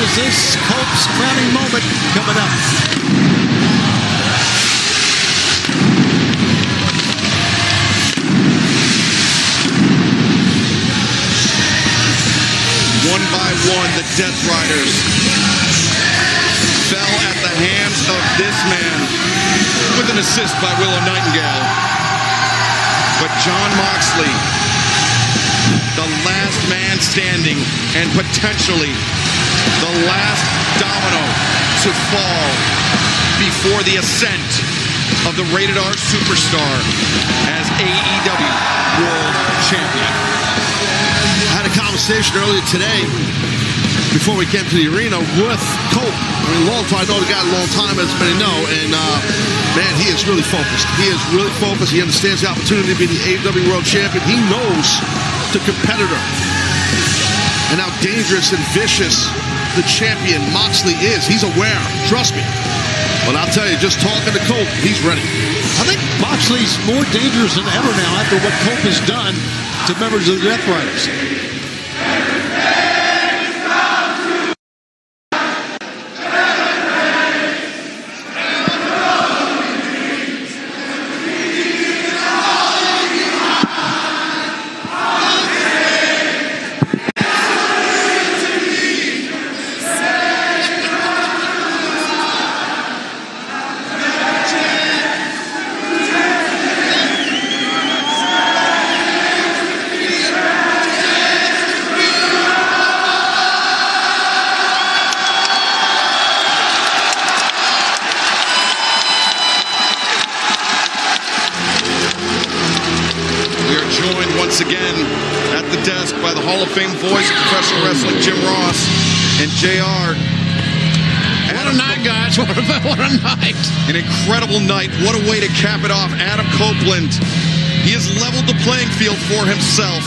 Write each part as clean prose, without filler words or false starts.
is this Cope's crowning moment coming up? One by one, the Death Riders fell at the hands of this man with an assist by Willow Nightingale. But Jon Moxley, the last man standing and potentially the last domino to fall before the ascent of the Rated R Superstar as AEW World Champion. I had a conversation earlier today before we came to the arena with Cope. I mean, I know the guy a long time, as many know, and man, he is really focused. He is really focused. He understands the opportunity to be the AEW World Champion. He knows the competitor and how dangerous and vicious the champion Moxley is. He's aware. Trust me. But I'll tell you, just talking to Cope, he's ready. I think Moxley's more dangerous than ever now after what Cope has done to members of the Death Riders. Once again at the desk by the Hall of Fame voice of professional wrestling, Jim Ross, and JR. What a night, guys. What a night. An incredible night. What a way to cap it off. Adam Copeland, he has leveled the playing field for himself.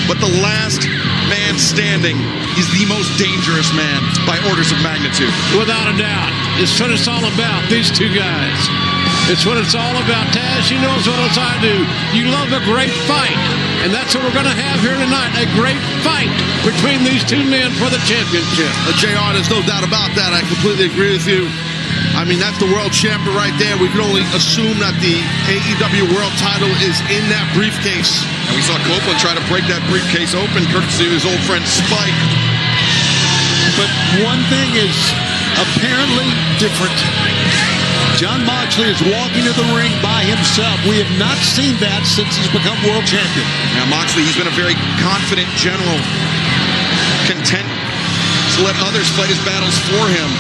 But the last man standing is the most dangerous man by orders of magnitude. Without a doubt. It's what it's all about, these two guys. It's what it's all about. Taz, you know as well as I do. You love a great fight. And that's what we're going to have here tonight. A great fight between these two men for the championship. JR, there's no doubt about that. I completely agree with you. I mean, that's the world champion right there. We can only assume that the AEW world title is in that briefcase. And we saw Copeland try to break that briefcase open, courtesy of his old friend Spike. But one thing is apparently different. Jon Moxley is walking to the ring by himself. We have not seen that since he's become world champion. Now, Moxley, he's been a very confident general, content to let others fight his battles for him.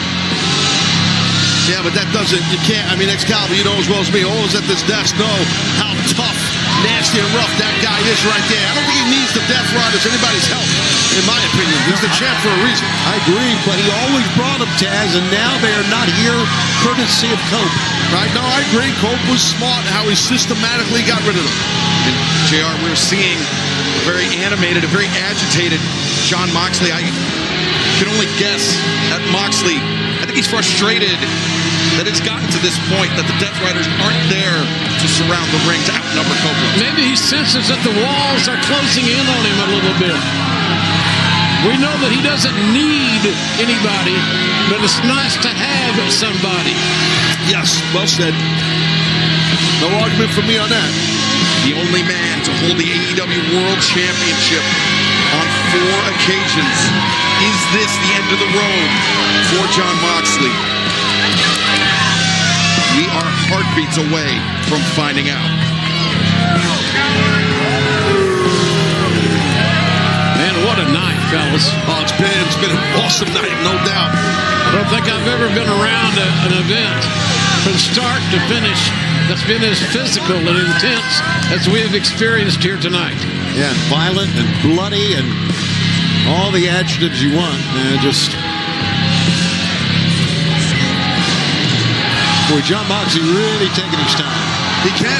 Yeah, but that doesn't, you can't, I mean, Excalibur, you know as well as me, all of us at this desk know how tough, nasty, and rough that guy is right there. I don't think he needs the Death Riders, anybody's help, in my opinion. He's the champ for a reason. I agree, but he always brought him, Taz, and now they are not here courtesy of Cope. Right? No, I agree. Cope was smart in how he systematically got rid of them. And JR, we're seeing a very animated, a very agitated Jon Moxley. I can only guess at Moxley. I think he's frustrated that it's gotten to this point that the Death Riders aren't there to surround the ring, to outnumber Copeland. Maybe he senses that the walls are closing in on him a little bit. We know that he doesn't need anybody, but it's nice to have somebody. Yes, well said. No argument for me on that. The only man to hold the AEW World Championship on 4 occasions. Is this the end of the road for Jon Moxley? We are heartbeats away from finding out. Man, what a night, fellas. Oh, it's been an awesome night, no doubt. I don't think I've ever been around an event from start to finish that's been as physical and intense as we have experienced here tonight. Yeah, violent and bloody and all the adjectives you want. Boy, Jon Moxley really taking his time. He can.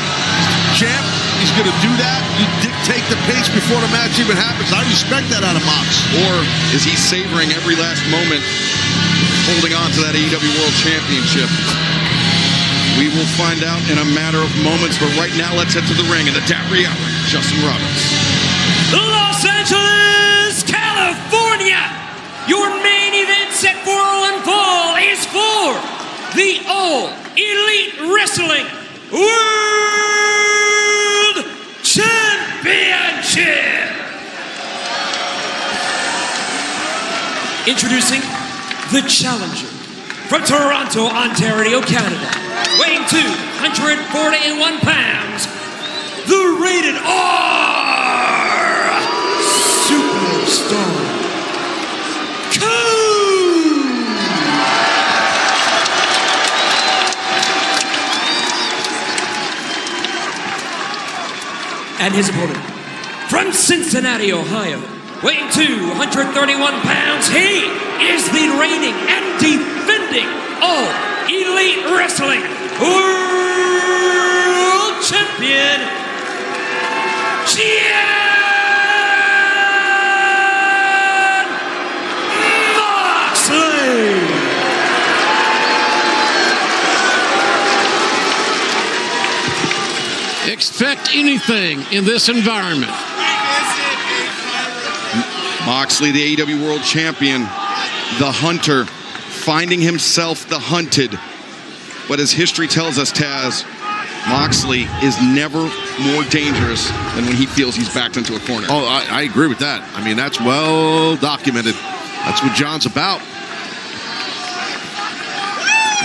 Champ, he's going to do that. You dictate the pace before the match even happens. I respect that out of Mox. Or is he savoring every last moment, holding on to that AEW World Championship? We will find out in a matter of moments, but right now let's head to the ring in the Dapper Hour. Justin Roberts. Los Angeles, California, your main the All Elite Wrestling World Championship. Introducing the challenger from Toronto, Ontario, Canada, weighing 241 pounds, the Rated R Superstar Cool. And his opponent from Cincinnati, Ohio, weighing 231 pounds, he is the reigning and defending All Elite Wrestling World Champion, Jon Moxley. Expect anything in this environment. Moxley, the AEW World Champion, the hunter, finding himself the hunted. But as history tells us, Taz, Moxley is never more dangerous than when he feels he's backed into a corner. Oh, I agree with that. I mean, that's well documented. That's what John's about.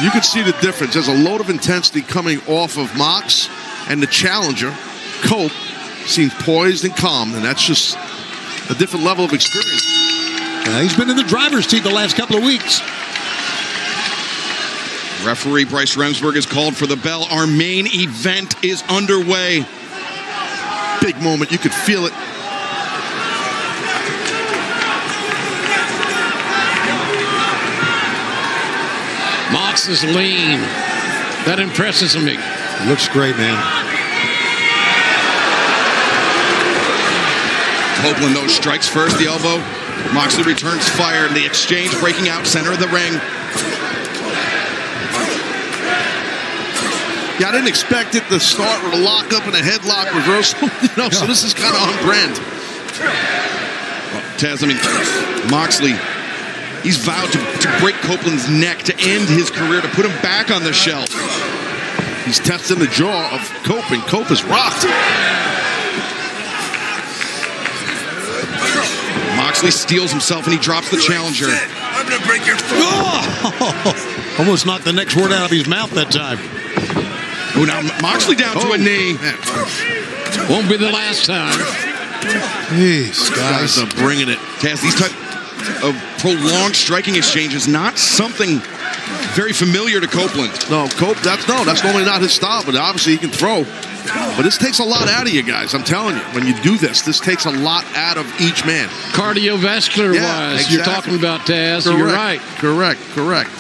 You can see the difference. There's a load of intensity coming off of Mox, and the challenger, Cope, seems poised and calm, and that's just a different level of experience. He's been in the driver's seat the last couple of weeks. Referee Bryce Remsburg has called for the bell. Our main event is underway. Big moment. You could feel it. Mox is lean. That impresses me. Looks great, man. Copeland, though, strikes first, the elbow. Moxley returns fire, and the exchange breaking out center of the ring. Yeah, I didn't expect it to start with a lockup and a headlock reversal. So this is kind of on brand. Well, Taz, I mean, Moxley, he's vowed to break Copeland's neck to end his career, to put him back on the shelf. He's testing the jaw of Cope, and Cope is rocked. Moxley steals himself, and he drops the challenger. I'm gonna break your foot. Oh! Almost knocked the next word out of his mouth that time. Oh, now Moxley down to a knee. Won't be the last time. Jeez, Guys are bringing it. Taz, these type of prolonged striking exchanges, not something very familiar to Copeland. No, Cope, that's normally not his style, but obviously he can throw. But this takes a lot out of you guys. I'm telling you, when you do this takes a lot out of each man. Cardiovascular wise, exactly. You're talking about, Taz. Correct. You're right. Correct.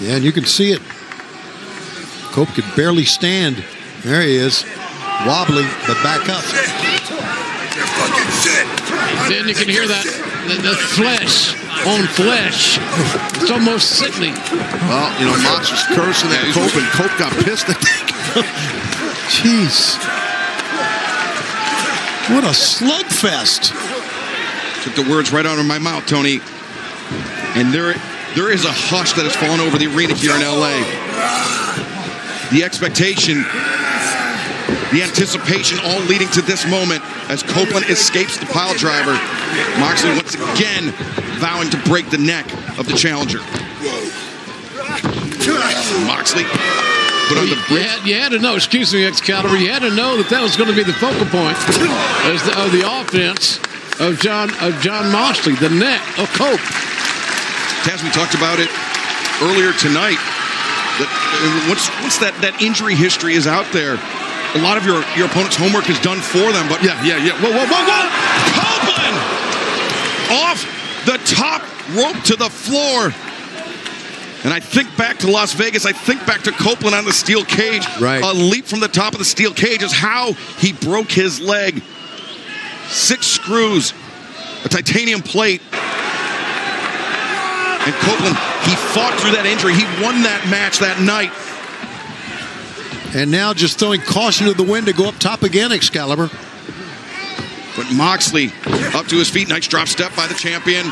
Yeah, and you can see it. Cope could barely stand. There he is. Wobbly, but back up. You're fucking shit. Then you can hear that the flesh on flesh. It's almost sickening. Well, Mox was cursing at Cope, and Cope got pissed, I think. Jeez. What a slugfest. Took the words right out of my mouth, Tony. And there is a hush that has fallen over the arena here in LA. The expectation, the anticipation, all leading to this moment as Copeland escapes the pile driver. Moxley once again vowing to break the neck of the challenger. Moxley put on the bridge. You had to know, excuse me, Excalibur, you had to know that was going to be the focal point of the offense of Jon Moxley, the neck of Cope. Taz, we talked about it earlier tonight. Once that injury history is out there, a lot of your opponent's homework is done for them. But Yeah. Whoa. Copeland off the top rope to the floor. And I think back to Las Vegas. I think back to Copeland on the steel cage. Right. A leap from the top of the steel cage is how he broke his leg. 6 screws, a titanium plate. And Copeland, he fought through that injury. He won that match that night. And now just throwing caution to the wind to go up top again, Excalibur. But Moxley up to his feet. Nice drop step by the champion.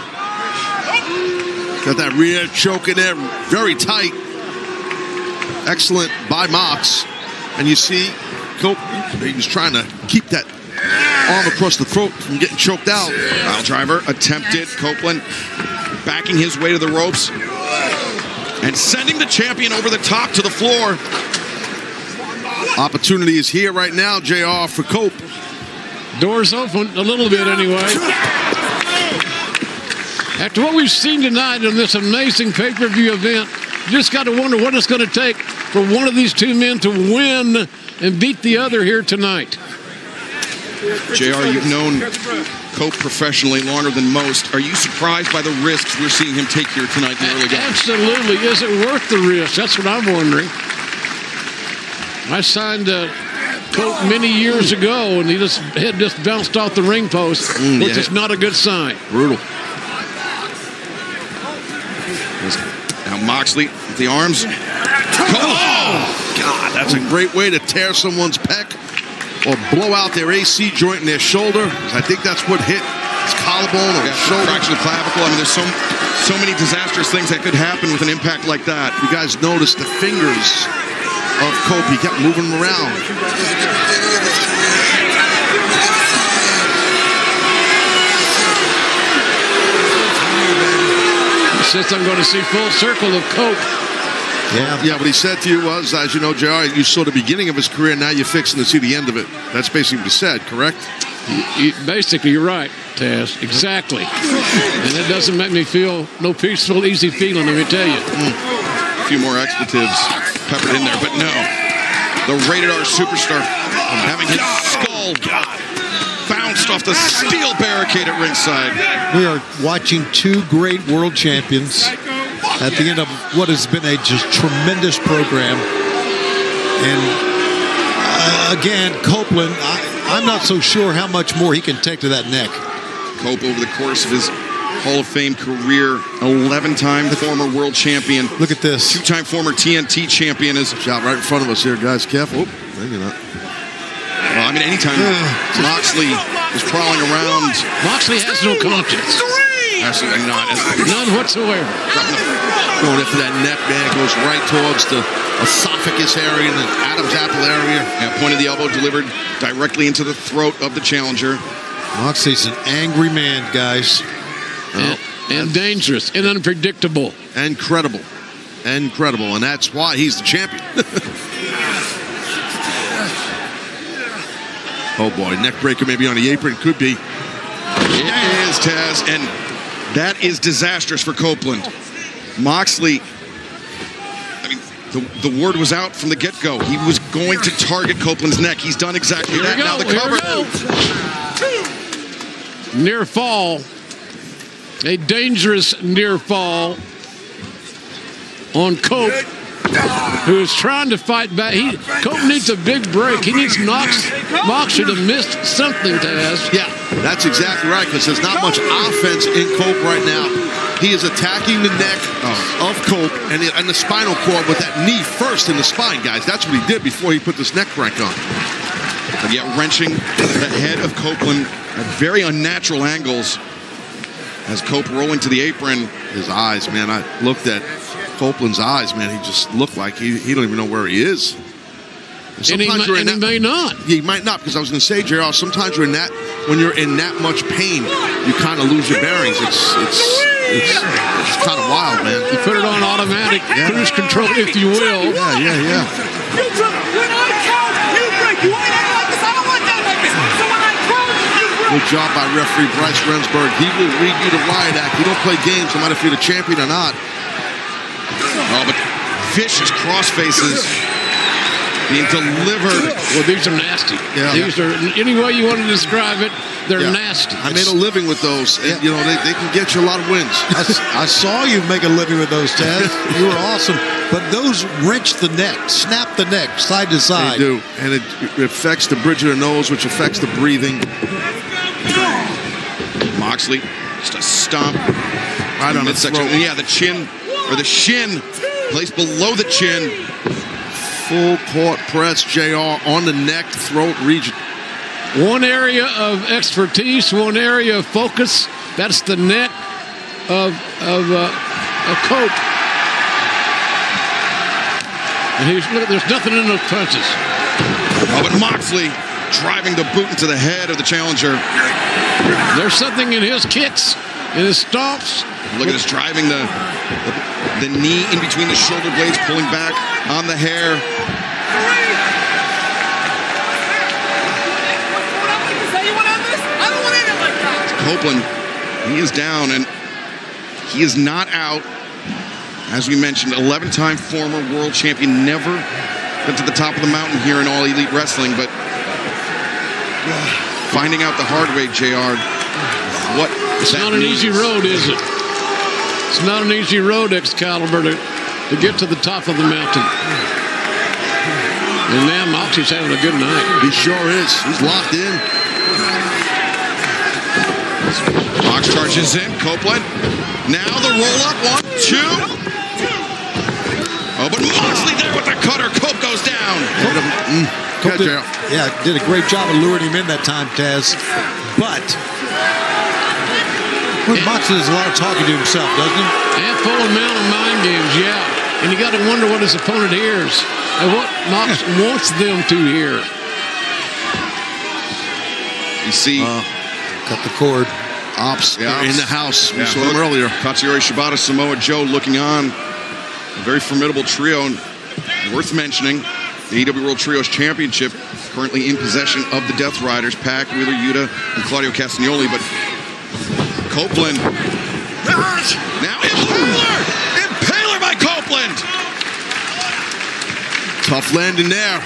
Got that rear choke in there, very tight. Excellent by Mox. And you see Cope, he was trying to keep that arm across the throat from getting choked out. Pile driver attempted. Copeland backing his way to the ropes and sending the champion over the top to the floor. Opportunity is here right now, JR, for Cope. Doors open a little bit anyway. After what we've seen tonight in this amazing pay-per-view event, you just got to wonder what it's going to take for one of these two men to win and beat the other here tonight. JR, you've known Cope professionally longer than most. Are you surprised by the risks we're seeing him take here tonight in the early going? Absolutely. Is it worth the risk? That's what I'm wondering. I signed Cope many years ago, and his head just bounced off the ring post, which is not a good sign. Brutal. Now Moxley with the arms. Oh, God, that's a great way to tear someone's pec or blow out their AC joint in their shoulder. I think that's what hit his collarbone or shoulder. Fracture of clavicle. I mean, there's so many disastrous things that could happen with an impact like that. You guys noticed the fingers of Cope. He kept moving them around. Since I'm going to see full circle of Cope. Yeah, what he said to you was, as you know, JR, you saw the beginning of his career, now you're fixing to see the end of it. That's basically what he said, correct? Basically, you're right, Taz. Exactly. And it doesn't make me feel no peaceful, easy feeling, let me tell you. A few more expletives peppered in there, but no. The rated R superstar having his skull bounced off the steel barricade at ringside. We are watching two great world champions at the end of what has been a just tremendous program. And again, Copeland, I'm not so sure how much more he can take to that neck. Cope, over the course of his Hall of Fame career, 11-time former world champion. Look at this. 2-time former TNT champion. Is shot right in front of us here, guys. Careful. Maybe not. Well, I mean, anytime Moxley is crawling around. Moxley has no conscience. Absolutely not. None whatsoever. Going after that neck, man. It goes right towards the esophagus area and the Adam's apple area. Yeah, point of the elbow delivered directly into the throat of the challenger. Moxley's an angry man, guys. And dangerous and unpredictable. And credible. And that's why he's the champion. Oh, boy. Neck breaker maybe on the apron. Could be. It is, Taz. And that is disastrous for Copeland. Moxley, I mean, the word was out from the get-go. He was going to target Copeland's neck. He's done exactly that. Now the cover. Near fall. A dangerous near fall on Cope, who is trying to fight back. Cope needs a big break. He needs Moxley to miss something, Taz. Yeah, that's exactly right, because there's not much offense in Cope right now. He is attacking the neck of Cope and the spinal cord with that knee first in the spine, guys. That's what he did before he put this neck crank on. But yet wrenching the head of Copeland at very unnatural angles as Cope rolling to the apron. His eyes, man, I looked at Copeland's eyes, man. He just looked like he don't even know where he is. And he may not. Yeah, he might not, because I was going to say, JR, sometimes when you're in that much pain, you kind of lose your bearings. It's kind of wild, man. You put it on automatic cruise control, if you will. Yeah. When I count, you break. You ain't acting like this. I don't want that like this. So when I count, you break. Good job by referee Bryce Rensburg. He will read you the riot act. He don't play games, no matter if you're the champion or not. Oh, but vicious cross faces being delivered. Well, these are nasty. Yeah. These are, any way you want to describe it, they're nasty. I made a living with those. And, you know, they can get you a lot of wins. I saw you make a living with those, Taz. You were awesome. But those wrench the neck, snap the neck, side to side. They do. And it affects the bridge of the nose, which affects the breathing. Moxley, just a stomp. Right on the throat. Yeah, the chin, or the shin, placed below the chin. Full court press, JR, on the neck, throat region. One area of expertise, one area of focus. That's the neck of Cope. And look, there's nothing in those punches. Oh, but Moxley driving the boot into the head of the challenger. There's something in his kicks, in his stomps. Look at this, driving the knee in between the shoulder blades, pulling back on the hair. Copeland, he is down, and he is not out. As we mentioned, 11-time former world champion, never been to the top of the mountain here in All Elite Wrestling, but finding out the hard way, JR, what it's not an easy road, is it? It's not an easy road, Excalibur, to get to the top of the mountain. And now Moxley's having a good night. He sure is. He's locked in. Mox charges in. Copeland. Now the roll-up. 1, 2. Oh, but Moxley there with the cutter. Cope goes down. Cope did a great job of luring him in that time, Taz. But Moxley does a lot of talking to himself, doesn't he? And full amount of mind games, yeah. And you got to wonder what his opponent hears and what Mox wants them to hear. You see, cut the cord. Ops in the house. We saw him earlier. Katsuyori Shibata, Samoa Joe looking on. A very formidable trio, and worth mentioning, the AEW World Trios Championship currently in possession of the Death Riders, Pac, Wheeler Yuta, and Claudio Castagnoli. But Copeland. Now Impaler! Impaler by Copeland! Tough landing there.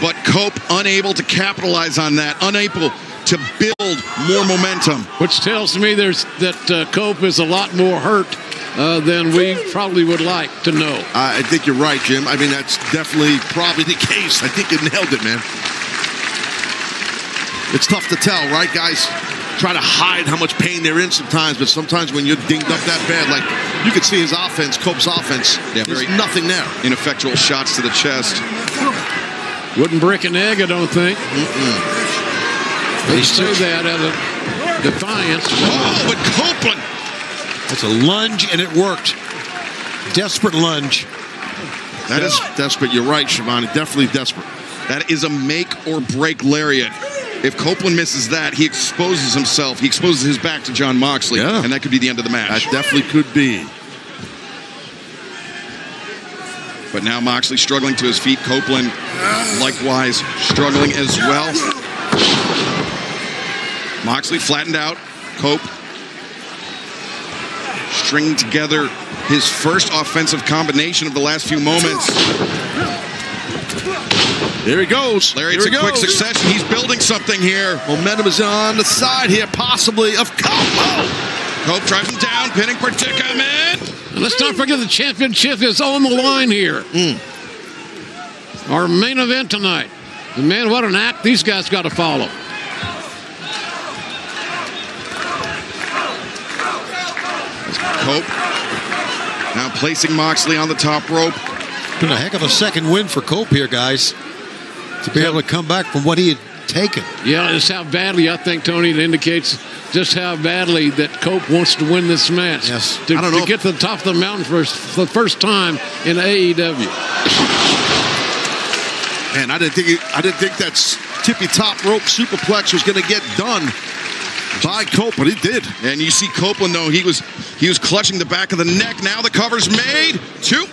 But Cope unable to capitalize on that, unable to build more momentum. Which tells me that Cope is a lot more hurt than we probably would like to know. I think you're right, Jim. I mean, that's definitely probably the case. I think you nailed it, man. It's tough to tell, right, guys? Try to hide how much pain they're in sometimes, but sometimes when you're dinged up that bad, like you could see his offense, Cope's offense, there's nothing there. Ineffectual shots to the chest. Wouldn't break an egg, I don't think. They say that as a defiance. Oh, but Copeland! That's a lunge, and it worked. Desperate lunge. That is desperate. You're right, Shivani. Definitely desperate. That is a make or break lariat. If Copeland misses that, he exposes himself. He exposes his back to Jon Moxley, and that could be the end of the match. That definitely could be. But now Moxley struggling to his feet. Copeland, likewise, struggling as well. Moxley flattened out. Cope stringing together his first offensive combination of the last few moments. There he goes. Lariat's in quick succession. He's building something here. Momentum is on the side here, possibly, of Cope. Oh. Cope drives him down, pinning predicament. And let's not forget the championship is on the line here. Our main event tonight. And man, what an act these guys got to follow. Cope now placing Moxley on the top rope. Been a heck of a second win for Cope here, guys. To be able to come back from what he had taken. Yeah, it's how badly, I think, Tony, it indicates just how badly that Cope wants to win this match. Yes. To get to the top of the mountain for the first time in AEW. Man, I didn't think that tippy top rope superplex was going to get done by Cope, but he did. And you see Copeland, though, he was clutching the back of the neck. Now the cover's made. 2.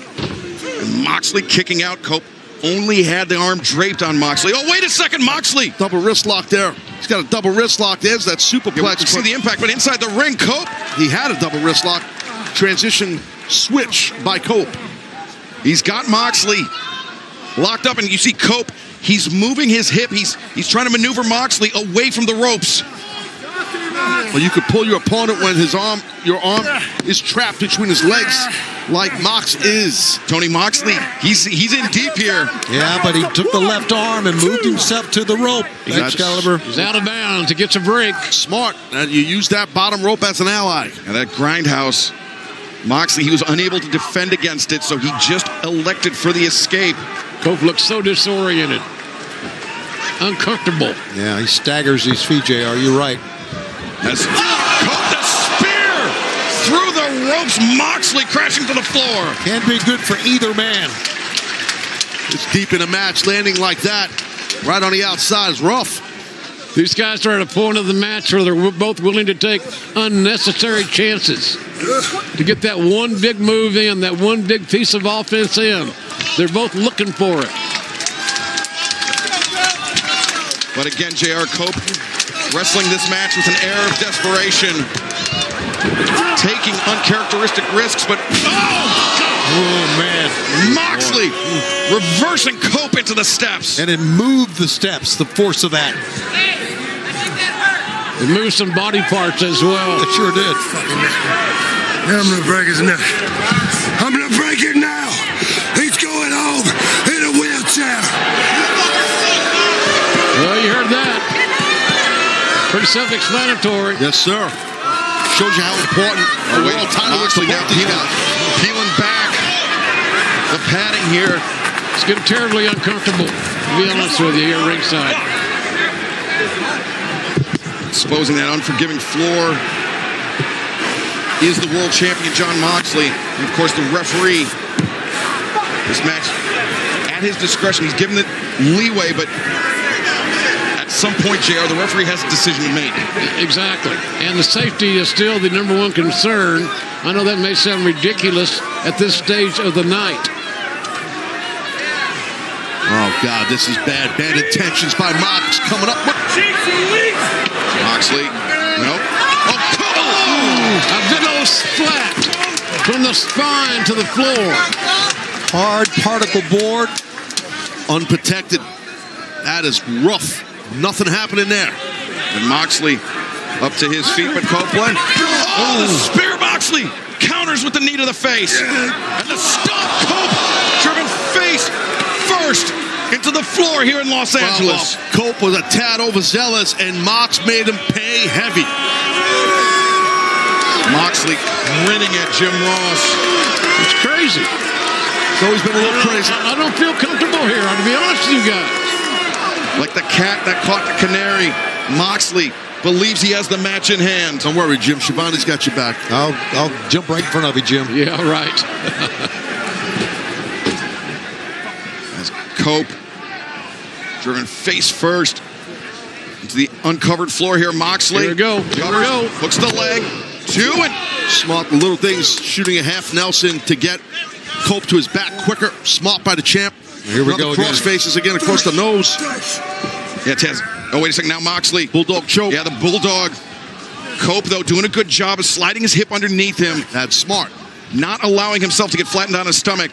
And Moxley kicking out. Cope only had the arm draped on Moxley. Oh, wait a second, Moxley. Double wrist lock there. He's got a double wrist lock. There's that superplex. Yeah, you see the impact, but inside the ring, Cope. He had a double wrist lock. Transition switch by Cope. He's got Moxley locked up, and you see Cope. He's moving his hip. He's trying to maneuver Moxley away from the ropes. Well, you could pull your opponent when your arm is trapped between his legs, like Mox is. Tony Moxley, he's in deep here. Yeah, but he took the left arm and moved himself to the rope. Excalibur. He's out of bounds. He gets a break. Smart. And you use that bottom rope as an ally. And that grindhouse, Moxley, he was unable to defend against it, so he just elected for the escape. Cope looks so disoriented. Uncomfortable. Yeah, he staggers his feet, JR. You're right. As Cope, the spear through the ropes. Moxley crashing to the floor. Can be good for either man. It's deep in a match. Landing like that, right on the outside, is rough. These guys are at a point of the match where they're both willing to take unnecessary chances to get that one big move in, that one big piece of offense in. They're both looking for it. But again, J.R. Cope wrestling this match with an air of desperation. Taking uncharacteristic risks, but Oh, man. Moxley reversing Cope into the steps. And it moved the steps, the force of that. It moved some body parts as well. It sure did. I'm gonna break his neck. I'm gonna break it now. He's going home in a wheelchair. Well, you heard that. Pretty self-explanatory. Yes, sir. Shows you how important a world title is to Moxley now both these guys. peeling back. The padding here. It's getting terribly uncomfortable, to be honest with you, here ringside. Exposing that unforgiving floor is the world champion, Jon Moxley. And of course, the referee. This match, at his discretion, he's given it leeway, but at some point, JR, the referee has a decision to make. Exactly. And the safety is still the number one concern. I know that may sound ridiculous at this stage of the night. Oh, God, this is bad. Bad intentions by Mox coming up. Moxley, nope. Oh, A big old splat from the spine to the floor. Hard particle board. Unprotected. That is rough. Nothing happening there. and Moxley up to his feet, but Copeland. Oh, the spear Moxley counters with the knee to the face. And the stomp Cope driven face first into the floor here in Los Angeles. Well, Cope was a tad overzealous, and Mox made him pay heavy. Moxley grinning at Jim Ross. It's crazy. It's always been a little crazy. I don't feel comfortable here, to be honest with you guys. Like the cat that caught the canary, Moxley believes he has the match in hand. Don't worry, Jim. Shivani's got your back. I'll jump right in front of you, Jim. Yeah, right. As Cope driven face first into the uncovered floor here. Moxley. Here we go. Here we go. Hooks the leg. Two and Smart little things, shooting a half Nelson to get Cope to his back quicker. Smart by the champ. Here we Another go cross again. faces again across the nose. yeah, Taz. Oh, wait a second. Now Moxley. Bulldog choke. Yeah, the Bulldog. Cope, though, doing a good job of sliding his hip underneath him, That's smart. not allowing himself to get flattened on his stomach.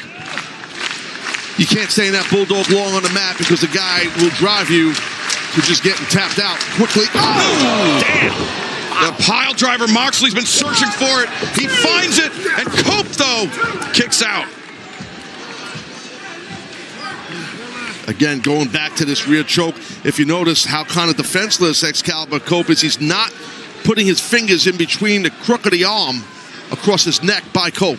You can't stay in that Bulldog long on the mat because the guy will drive you to just getting tapped out quickly. Oh! Damn. The pile driver, Moxley's been searching for it. He finds it, and Cope, though, kicks out. Again, going back to this rear choke, if you notice how kind of defenseless Excalibur Cope is, he's not putting his fingers in between the crook of the arm across his neck by Cope.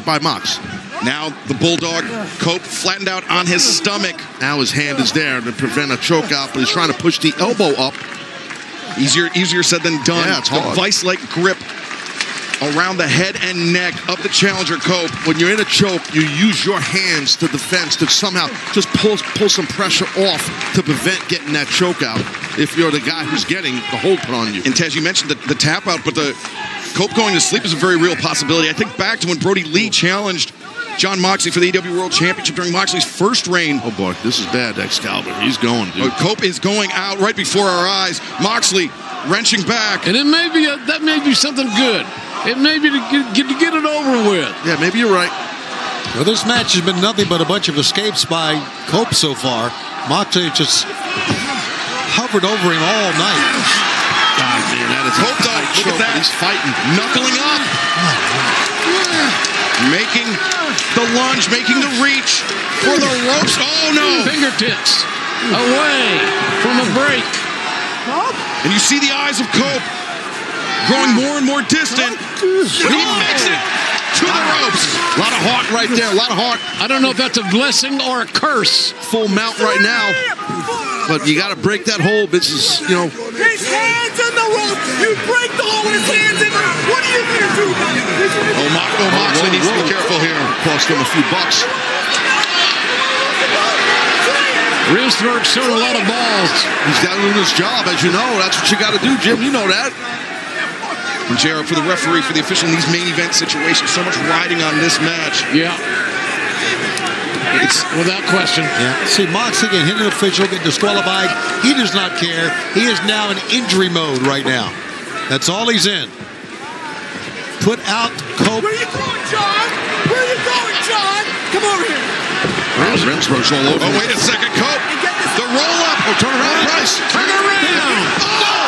By Mox. Now the Bulldog, Cope flattened out on his stomach. Now his hand is there to prevent a choke out, but he's trying to push the elbow up. Easier said than done. Yeah, it's hard. The vice-like grip around the head and neck of the challenger, Cope. When you're in a choke, you use your hands to defense to somehow just pull some pressure off to prevent getting that choke out if you're the guy who's getting the hold put on you. And Taz, you mentioned the tap out, but the Cope going to sleep is a very real possibility. I think back to when Brody Lee challenged Jon Moxley for the AEW World Championship during Moxley's first reign. Oh boy, this is bad, Excalibur. He's going, dude. Cope is going out right before our eyes. Moxley wrenching back. And it may be that may be something good. It may be to get it over with. Yeah, maybe you're right. Well, this match has been nothing but a bunch of escapes by Cope so far. Moxley just hovered over him all night. God, man, that is Cope, though, look at that. He's fighting. Knuckling up. Making the lunge, making the reach for the ropes. Oh, no. Fingertips away from a break. And you see the eyes of Cope growing more and more distant. He makes it to the ropes. A lot of heart right there. A lot of heart. I don't know if that's a blessing or a curse. Full mount right now. But you got to break that hold. This is, His hands in the ropes. You break the hole with his hands in there. What are you going to do about it? Moxley needs to be careful here. Cost him a few bucks. Rinsberg's showing a lot of balls. He's got to do his job, as you know. That's what you got to do, Jim. You know that. And JR, for the referee, for the official in these main event situations, so much riding on this match. Yeah. It's without question. Yeah. See, Moxley can hit an official, get disqualified. He does not care. He is now in injury mode right now. That's all he's in. Put out Cope. Where you going, John? Where you going, John? Come over here. Rinsberg's all over. Oh, wait a second, Cope. The roll up. Oh, turn around, Price. Turn around. God.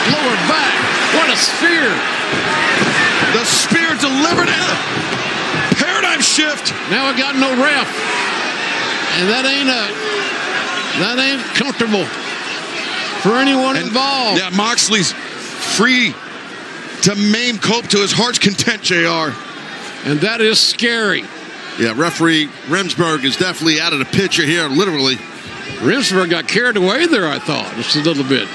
Lower back. What a spear. The spear delivered in. Paradigm shift. Now I got no ref. And that ain't comfortable for anyone involved. Yeah, Moxley's free to maim Cope to his heart's content, JR. And that is scary. Yeah, referee Rinsberg is definitely out of the picture here, literally. Rinsberg got carried away there, I thought, just a little bit.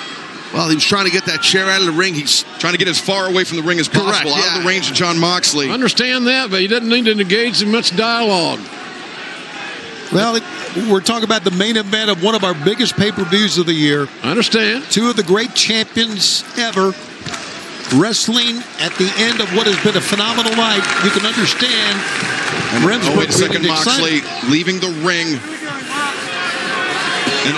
Well, he was trying to get that chair out of the ring. He's Trying to get as far away from the ring as possible, out of the range of Jon Moxley. I understand that, but he doesn't need to engage in much dialogue. Well, we're talking about the main event of one of our biggest pay-per-views of the year. I understand. Two of the great champions ever wrestling at the end of what has been a phenomenal night. You can understand. Oh, wait a second, Moxley leaving the ring. And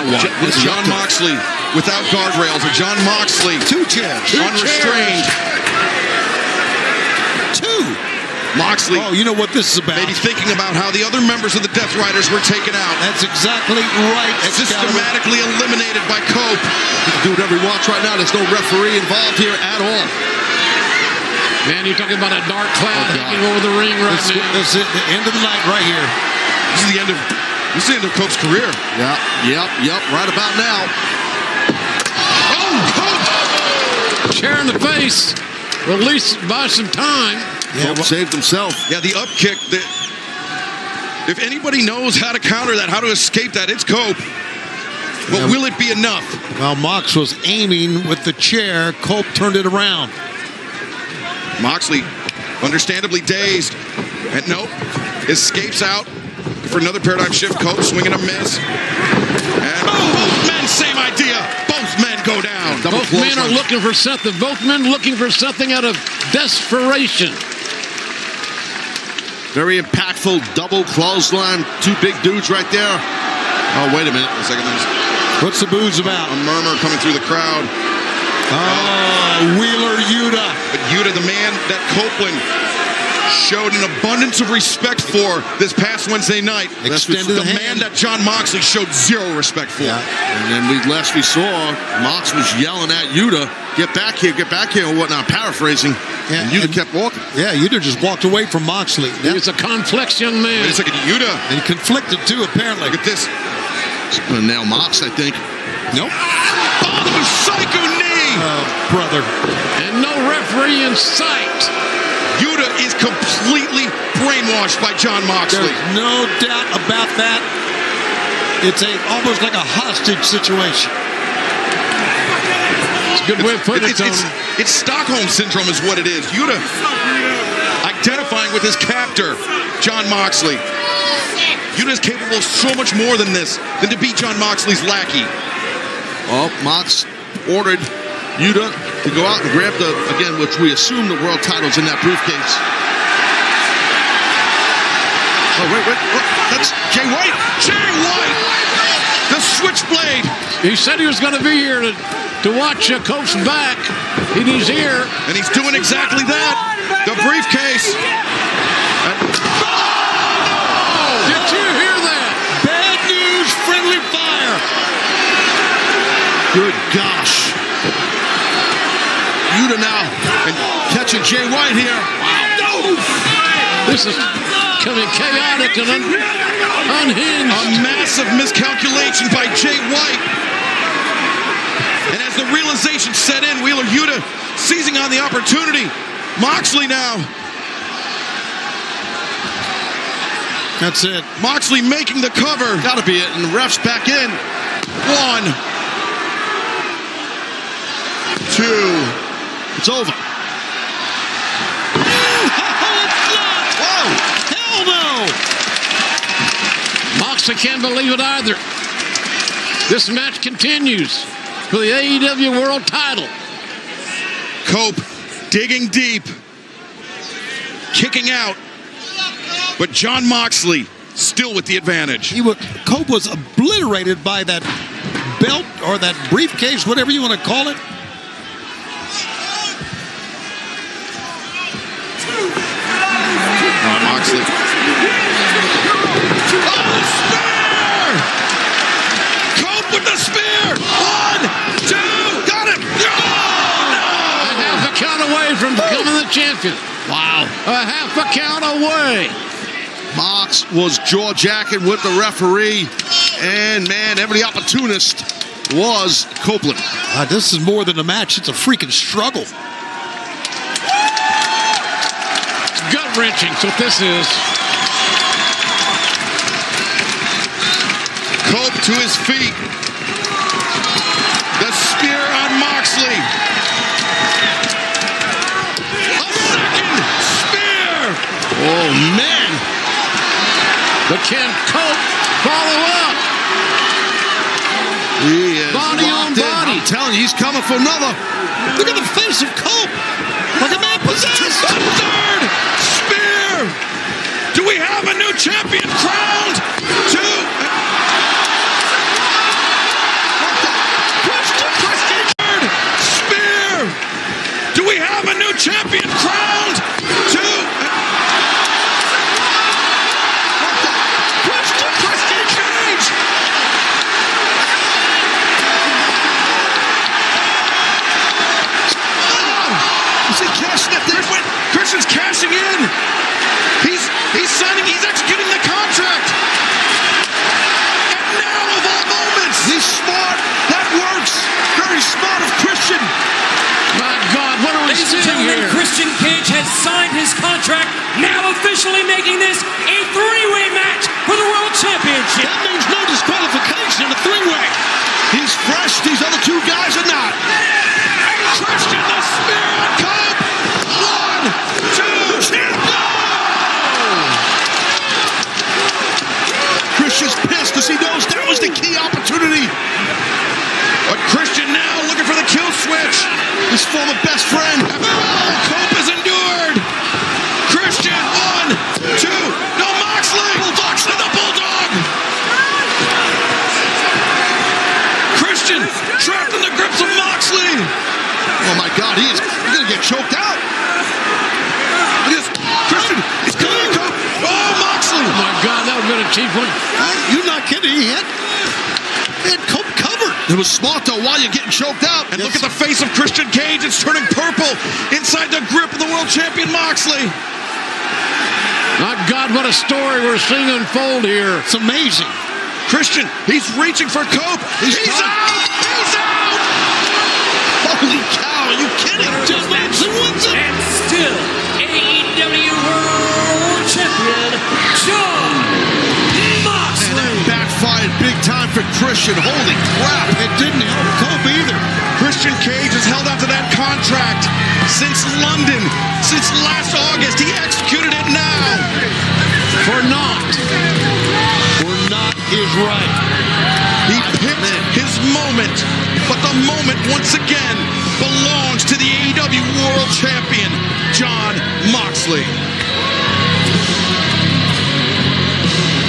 Jon Moxley without guardrails. And Jon Moxley, Two chairs. unrestrained. Two. Moxley, Oh, you know what this is about. maybe thinking about how the other members of the Death Riders were taken out. That's exactly right. Systematically eliminated by Cope. He can do whatever he wants right now. There's no referee involved here at all. Man, you're talking about a dark cloud hanging over the ring right now. This is the end of the night right here. This is the end of Cope's career. Yep. Right about now. Oh, Cope! Chair in the face. Release by some time. Yeah, Cope saved himself. Yeah, the up kick. If anybody knows how to counter that, how to escape that, it's Cope. But will it be enough? Well, Mox was aiming with the chair. Cope turned it around. Moxley, understandably dazed. And nope, escapes out for another paradigm shift. Cope swinging a miss. And both men, same idea. Both men go down. Both men are looking for something. Both men looking for something out of desperation. Very impactful double clothesline. Two big dudes right there. Oh, wait a minute. A second, What's the booze about? a murmur coming through the crowd. Wheeler Yuta. But Yuta, the man that Copeland showed an abundance of respect for this past Wednesday night. Extended the the man hand. that John Moxley showed zero respect for. Yeah. And then last we saw, Mox was yelling at Yuta, get back here, and whatnot, paraphrasing. Yeah, and Yuta kept walking. Yeah, Yuta just walked away from Moxley. He's a complex young man. Wait a second, Yuta. And conflicted too, apparently. Look at this. He's going to nail Mox, I think. Nope. Oh, the psycho knee. Brother. And no referee in sight. Yuta is completely brainwashed by John Moxley. There's no doubt about that. It's almost like a hostage situation. It's a good way of putting it, Tony. It's Stockholm Syndrome is what it is. Yuta identifying with his captor, John Moxley. Yuta is capable of so much more than this, than to be John Moxley's lackey. Well, Mox ordered Yuta to go out and grab which we assume the world title's in that briefcase. Oh, wait. That's Jay White. Jay White! The switchblade! He said he was going to be here to watch Cope's back. He's here. And he's doing exactly that. The briefcase. Did you hear that? Bad news, friendly fire. Good gosh. Yuta now and catching Jay White here. Wow. This is becoming chaotic and unhinged. A massive miscalculation by Jay White. And as the realization set in, Wheeler Yuta seizing on the opportunity. Moxley now. That's it. Moxley making the cover. Gotta be it. And the ref's back in. 1, 2. It's over. Whoa! Hell no! Moxley can't believe it either. This match continues for the AEW World Title. Cope digging deep, kicking out, but Jon Moxley still with the advantage. Cope was obliterated by that belt or that briefcase, whatever you want to call it. Moxley. Oh, the spear! Cope with the spear! 1, 2, got him! Oh, no! A half a count away from becoming the champion. Wow. A half a count away. Mox was jaw-jacking with the referee. And, man, every opportunist was Copeland. This is more than a match. It's a freaking struggle. Gut-wrenching, so what this is. Cope to his feet. The spear on Moxley. A second spear. Oh, man. But can Cope follow up? He is Body on locked in. body. I'm telling you, he's coming for another. Look at the face of Cope. Like a man possessed. A third spear. Do we have a new champion crowned? 2. Christian third spear. Do we have a new champion crowned? 2. Christian Cage. Is he cashing it there? Christian's cashing in. He's signing. He's executing the contract. And now, of all moments, He's smart. That works. Very smart of Christian. My God, what are we Ladies and seeing gentlemen, here? Christian Cage has signed his contract, now officially making this a three-way match for the World Championship. That means no disqualification in a three-way. He's fresh. These other two guys are not. Christian the spear on Cope. 1, 2, Christian's pissed because he knows that was the key opportunity. But Christian now looking for the kill switch. His former best friend. Oh, Cope has endured. Christian, 1, 2. No, Moxley. Moxley the Bulldog. Christian trapped in the grips of Moxley. Oh my God, he's going to get choked out. Look at this. Christian, he's coming at Cope. Oh, Moxley. Oh my God, that would have been a cheap one. You're not kidding. He had Cope covered. It was smart though while you're getting choked out. And look at the face of Christian Cage. It's turning purple inside the grip of the world champion Moxley. My God, what a story we're seeing unfold here. It's amazing. Christian, he's reaching for Cope. He's out. He's out. Holy cow, are you kidding? Jon Moxley wins it. And still, AEW World Champion, Jon Moxley. And that backfired big time for Christian. Holy crap. It didn't help Cope either. Christian Cage has held out to that contract since London, since last August. He executed it now. For naught. For not is right. He picked his moment, but the moment once again belongs to the AEW World Champion, Jon Moxley.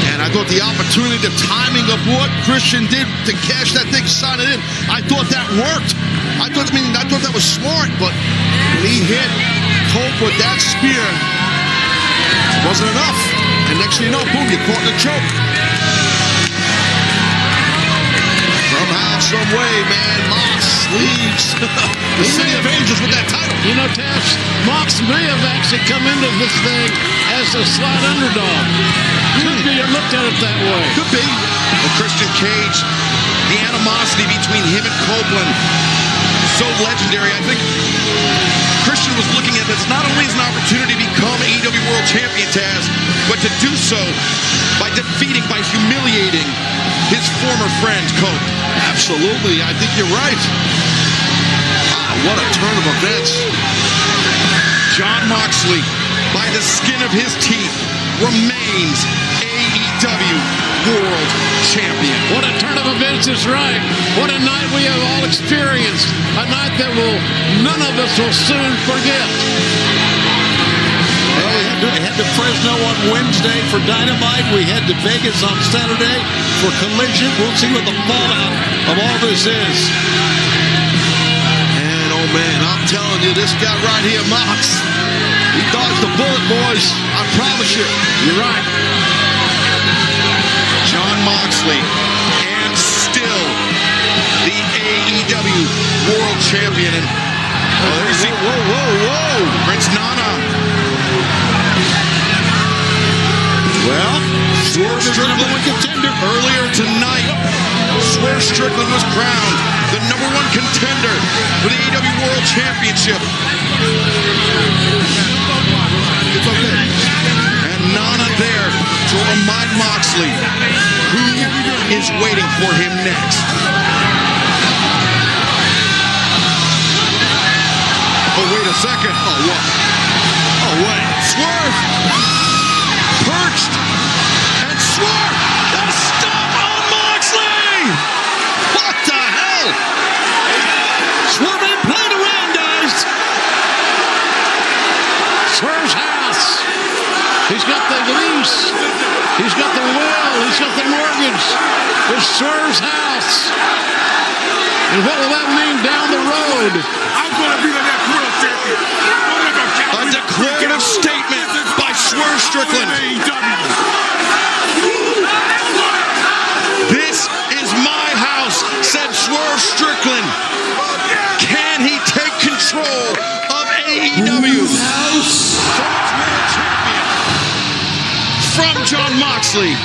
And I thought the opportunity, the timing of what Christian did to cash that thing, sign it in, I thought that worked. I thought that was smart, but when he hit Cope with that spear, it wasn't enough. And next thing you know, boom, you're caught in the choke. Somehow, some way, man, Mox leaves the City of Angels with that title. You know, Taps, Mox may have actually come into this thing as a slight underdog. Could be looked at it that way. Could be. Well, Christian Cage, the animosity between him and Copeland, so legendary. I think Christian was looking at this not only as an opportunity to become AEW World Champion, Taz, but to do so by defeating, by humiliating his former friend, Cope. Absolutely. I think you're right. What a turn of events. Jon Moxley, by the skin of his teeth, remains AEW World Champion. What a turn of events is right. What a night we have all experienced. A night that none of us will soon forget. Well, we head to Fresno on Wednesday for Dynamite. We head to Vegas on Saturday for Collision. We'll see what the fallout of all this is. And oh man, I'm telling you, this guy right here, Mox, he dodged the bullet, boys. I promise you. You're right. Jon Moxley, and still the AEW World Champion. And there you see, Whoa. Prince Nana. Well, Swerve Strickland, Strickland, number one contender. earlier tonight, Swerve Strickland was crowned the number one contender for the AEW World Championship. It's okay. And Nana there to remind Moxley who is waiting for him next. Oh, wait a second. Oh, what? Oh, wait. Swerve perched, and Swerve, the stop on Moxley! What the hell? Swerve ain't playing around, guys. Swerve's house. He's got the lease. He's got the will. He's got the mortgage. It's Swerve's house. And what will that mean down the road? I'm gonna be the next world champion. A declarative statement by Swerve Strickland. This is my house, said Swerve Strickland. Can he take control of AEW? From Jon Moxley.